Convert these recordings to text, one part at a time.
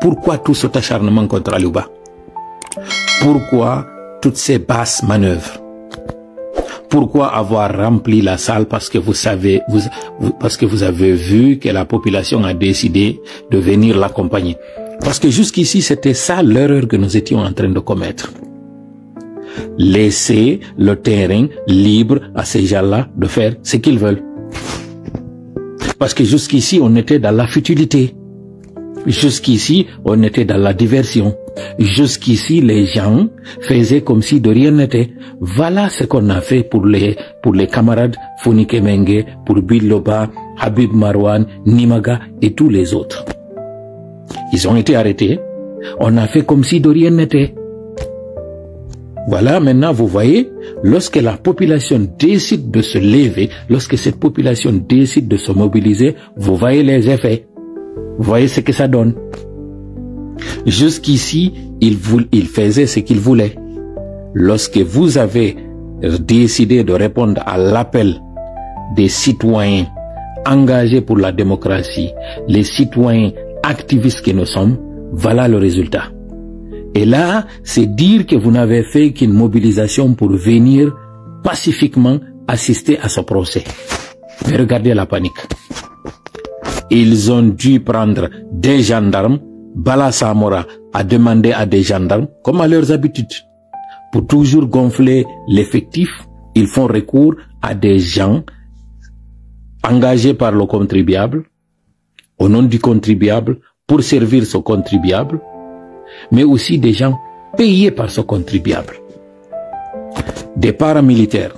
Pourquoi tout cet acharnement contre Aliouba? Pourquoi toutes ces basses manœuvres? Pourquoi avoir rempli la salle? Parce que parce que vous avez vu que la population a décidé de venir l'accompagner. Parce que jusqu'ici, c'était ça l'erreur que nous étions en train de commettre. Laisser le terrain libre à ces gens-là de faire ce qu'ils veulent. Parce que jusqu'ici, on était dans la futilité. Jusqu'ici, on était dans la diversion. Jusqu'ici, les gens faisaient comme si de rien n'était. Voilà ce qu'on a fait pour les camarades Fonike Mengue, pour Biloba, Habib Marwan, Nimaga et tous les autres. Ils ont été arrêtés. On a fait comme si de rien n'était. Voilà, maintenant, vous voyez, lorsque la population décide de se lever, lorsque cette population décide de se mobiliser, vous voyez les effets. Vous voyez ce que ça donne. Jusqu'ici, il faisait ce qu'il voulait. Lorsque vous avez décidé de répondre à l'appel des citoyens engagés pour la démocratie, les citoyens activistes que nous sommes, voilà le résultat. Et là, c'est dire que vous n'avez fait qu'une mobilisation pour venir pacifiquement assister à ce procès. Mais regardez la panique. Ils ont dû prendre des gendarmes. Bala Samora a demandé à des gendarmes, comme à leurs habitudes, pour toujours gonfler l'effectif, ils font recours à des gens engagés par le contribuable, au nom du contribuable, pour servir ce contribuable, mais aussi des gens payés par ce contribuable. Des paramilitaires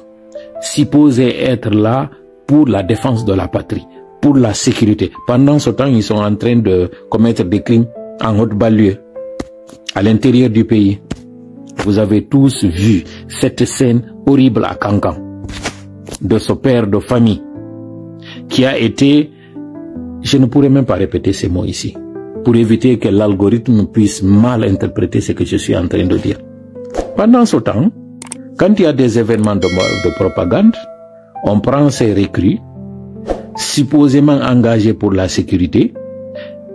supposés être là pour la défense de la patrie, pour la sécurité. Pendant ce temps, ils sont en train de commettre des crimes en haute banlieue, à l'intérieur du pays. Vous avez tous vu cette scène horrible à Kankan, de ce père de famille, qui a été, je ne pourrais même pas répéter ces mots ici, pour éviter que l'algorithme puisse mal interpréter ce que je suis en train de dire. Pendant ce temps, quand il y a des événements de propagande, on prend ces recrues, supposément engagés pour la sécurité,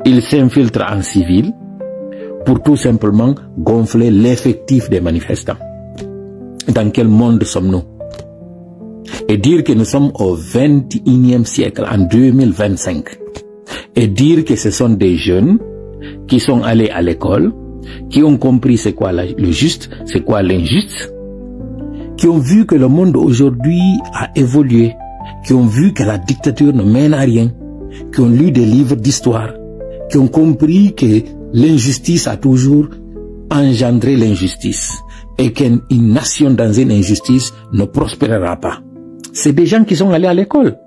ils s'infiltrent en civil pour tout simplement gonfler l'effectif des manifestants. Dans quel monde sommes-nous? Et dire que nous sommes au 21e siècle, en 2025, et dire que ce sont des jeunes qui sont allés à l'école, qui ont compris c'est quoi le juste, c'est quoi l'injuste, qui ont vu que le monde aujourd'hui a évolué, qui ont vu que la dictature ne mène à rien, qui ont lu des livres d'histoire, qui ont compris que l'injustice a toujours engendré l'injustice et qu'une nation dans une injustice ne prospérera pas. C'est des gens qui sont allés à l'école.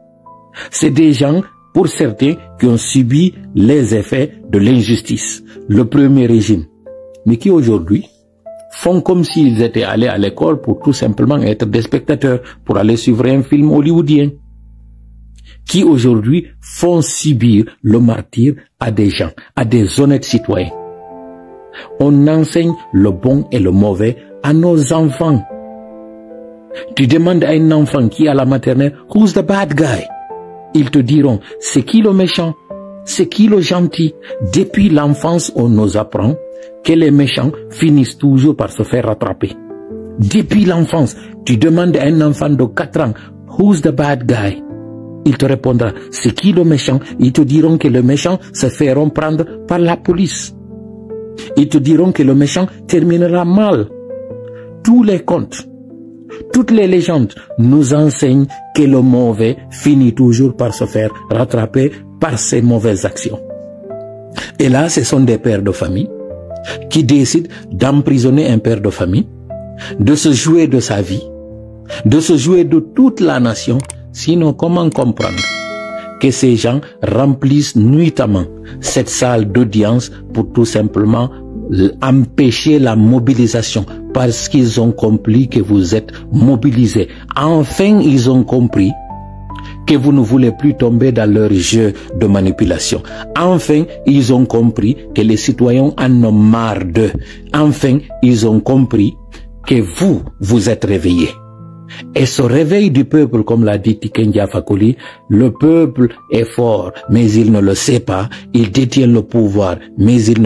C'est des gens, pour certains, qui ont subi les effets de l'injustice, le premier régime, mais qui aujourd'hui font comme s'ils étaient allés à l'école pour tout simplement être des spectateurs, pour aller suivre un film hollywoodien, qui aujourd'hui font subir le martyre à des gens, à des honnêtes citoyens. On enseigne le bon et le mauvais à nos enfants. Tu demandes à un enfant qui est à la maternelle, who's the bad guy? Ils te diront, c'est qui le méchant? C'est qui le gentil? Depuis l'enfance, on nous apprend que les méchants finissent toujours par se faire rattraper. Depuis l'enfance, tu demandes à un enfant de 4 ans, who's the bad guy? Il te répondra, c'est qui le méchant? Ils te diront que le méchant se feront prendre par la police. Ils te diront que le méchant terminera mal. Tous les contes, toutes les légendes nous enseignent que le mauvais finit toujours par se faire rattraper par ses mauvaises actions. Et là, ce sont des pères de famille qui décident d'emprisonner un père de famille, de se jouer de sa vie, de se jouer de toute la nation. Sinon, comment comprendre que ces gens remplissent nuitamment cette salle d'audience pour tout simplement empêcher la mobilisation, parce qu'ils ont compris que vous êtes mobilisés. Enfin, ils ont compris que vous ne voulez plus tomber dans leur jeu de manipulation. Enfin, ils ont compris que les citoyens en ont marre d'eux. Enfin, ils ont compris que vous êtes réveillés. Et ce réveil du peuple, comme l'a dit Tiken Jah Fakoly, le peuple est fort, mais il ne le sait pas. Il détient le pouvoir, mais il ne